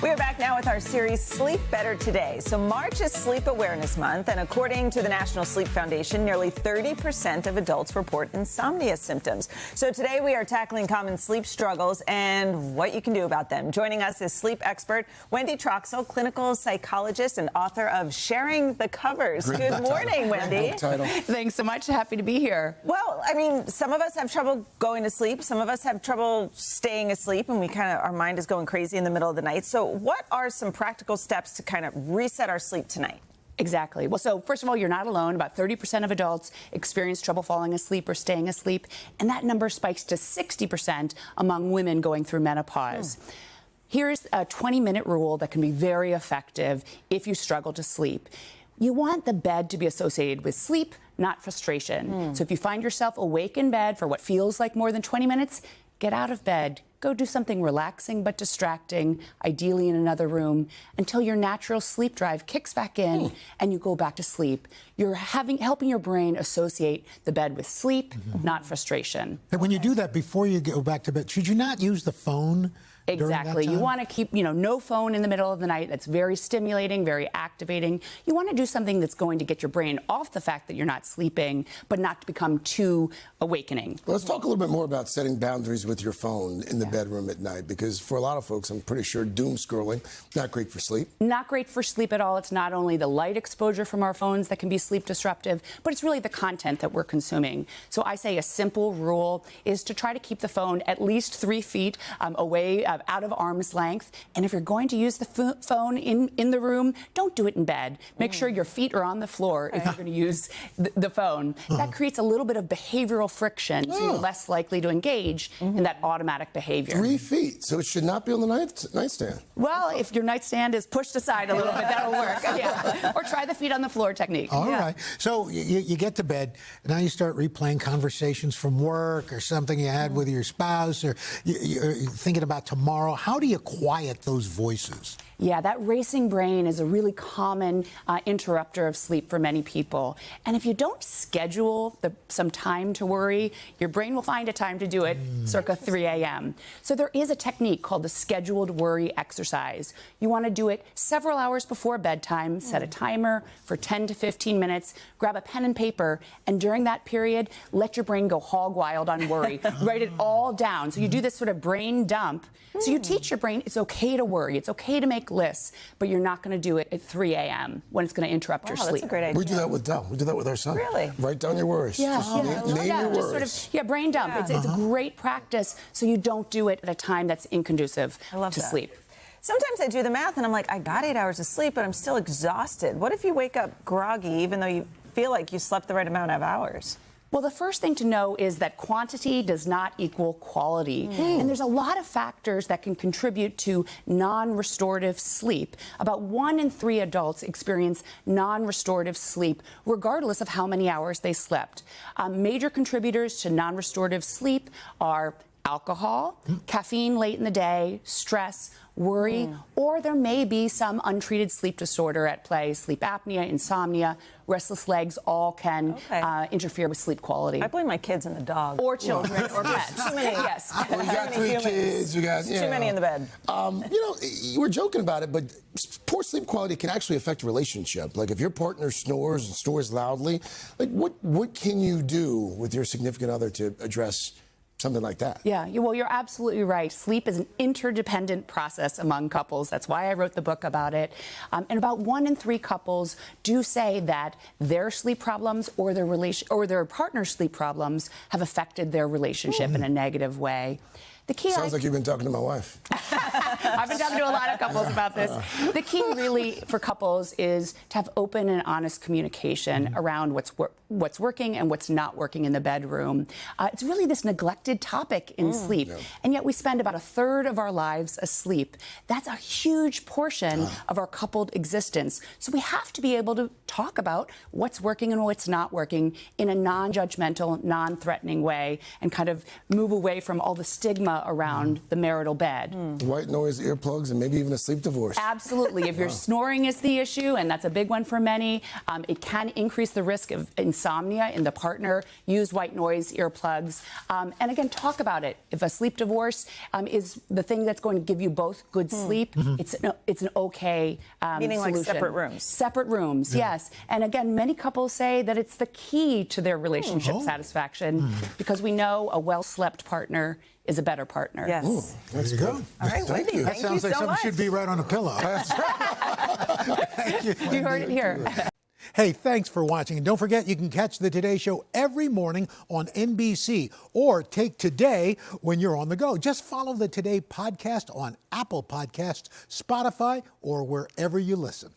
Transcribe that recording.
We are back now with our series Sleep Better Today. So March is Sleep Awareness Month, and according to the National Sleep Foundation, nearly 30% of adults report insomnia symptoms. So today we are tackling common sleep struggles and what you can do about them. Joining us is sleep expert Wendy Troxel, clinical psychologist and author of Sharing the Covers. Good morning, Wendy. Thanks so much. Happy to be here. Well, I mean, some of us have trouble going to sleep. Some of us have trouble staying asleep, and our mind is going crazy in the middle of the night. So what are some practical steps to kind of reset our sleep tonight? Exactly. Well, so first of all, you're not alone. About 30% of adults experience trouble falling asleep or staying asleep, and that number spikes to 60% among women going through menopause. Here's a 20-minute rule that can be very effective if you struggle to sleep. You want the bed to be associated with sleep, not frustration. So if you find yourself awake in bed for what feels like more than 20 minutes, get out of bed. Go do something relaxing but distracting, ideally in another room, until your natural sleep drive kicks back in and you go back to sleep. You're helping your brain associate the bed with sleep, not frustration. And when you do that, before you go back to bed, should you not use the phone? Exactly. You want to keep, no phone in the middle of the night. That's very stimulating, very activating. You want to do something that's going to get your brain off the fact that you're not sleeping, but not to become too awakening. Well, let's talk a little bit more about setting boundaries with your phone in the bedroom at night, because for a lot of folks, I'm pretty sure doom scrolling, not great for sleep. Not great for sleep at all. It's not only the light exposure from our phones that can be sleep disruptive, but it's really the content that we're consuming. So I say a simple rule is to try to keep the phone at least 3 feet away, out of arm's length. And if you're going to use the phone in the room, don't do it in bed. Make sure your feet are on the floor if you're going to use the phone. That creates a little bit of behavioral friction, so you're less likely to engage in that automatic behavior. 3 feet, so it should not be on the nightstand. Well, if your nightstand is pushed aside a little bit, that'll work. Or try the feet on the floor technique. All right. So you get to bed, and now you start replaying conversations from work or something you had with your spouse, or you're thinking about tomorrow. How do you quiet those voices? Yeah, that racing brain is a really common interrupter of sleep for many people. And if you don't schedule some time to worry, your brain will find a time to do it circa 3 a.m. So there is a technique called the scheduled worry exercise. You want to do it several hours before bedtime, set a timer for 10 to 15 minutes, grab a pen and paper, and during that period, let your brain go hog wild on worry. Write it all down. So you do this sort of brain dump. So you teach your brain it's okay to worry, it's okay to make lists, but you're not going to do it at 3 a.m. when it's going to interrupt your sleep. That's a great idea. We do that with Del. We do that with our son. Really? Write down your worries. Just name your worries. Sort of, brain dump. It's a great practice, so you don't do it at a time that's inconducive to sleep. Sometimes I do the math and I'm like, I got 8 hours of sleep, but I'm still exhausted. What if you wake up groggy, even though you feel like you slept the right amount of hours? Well, the first thing to know is that quantity does not equal quality. And there's a lot of factors that can contribute to non-restorative sleep. About 1 in 3 adults experience non-restorative sleep, regardless of how many hours they slept. Major contributors to non-restorative sleep are alcohol, caffeine late in the day, stress, worry, or there may be some untreated sleep disorder at play. Sleep apnea, insomnia, restless legs all can interfere with sleep quality. I blame my kids and the dog. Or children or pets. Too many. Yes. Well, you got 3 kids. You got too many in the bed. You were joking about it, but poor sleep quality can actually affect a relationship. Like if your partner snores and snores loudly, like what can you do with your significant other to address something like that? Yeah, well, you're absolutely right. Sleep is an interdependent process among couples. That's why I wrote the book about it. And about 1 in 3 couples do say that their sleep problems or their partner's sleep problems have affected their relationship in a negative way. The key Sounds like you've been talking to my wife. I've been talking to a lot of couples about this. The key really for couples is to have open and honest communication around what's working and what's not working in the bedroom. It's really this neglected topic in sleep. And yet we spend about 1/3 of our lives asleep. That's a huge portion of our coupled existence. So we have to be able to talk about what's working and what's not working in a non-judgmental, non-threatening way and kind of move away from all the stigma around the marital bed. White noise, earplugs, and maybe even a sleep divorce. Absolutely. If your snoring is the issue, and that's a big one for many, it can increase the risk of insomnia in the partner, use white noise earplugs. And again, talk about it. If a sleep divorce is the thing that's going to give you both good sleep, it's an okay Meaning solution. like separate rooms. Separate rooms, yes. And again, many couples say that it's the key to their relationship satisfaction because we know a well-slept partner is a better partner. Yes. Ooh, that's There you good. go. All right, Wendy, That thank you sounds like so something much. should be right on a pillow. Thank you, You heard it here. Hey, thanks for watching. And don't forget, you can catch the Today Show every morning on NBC or take Today when you're on the go. Just follow the Today podcast on Apple Podcasts, Spotify, or wherever you listen.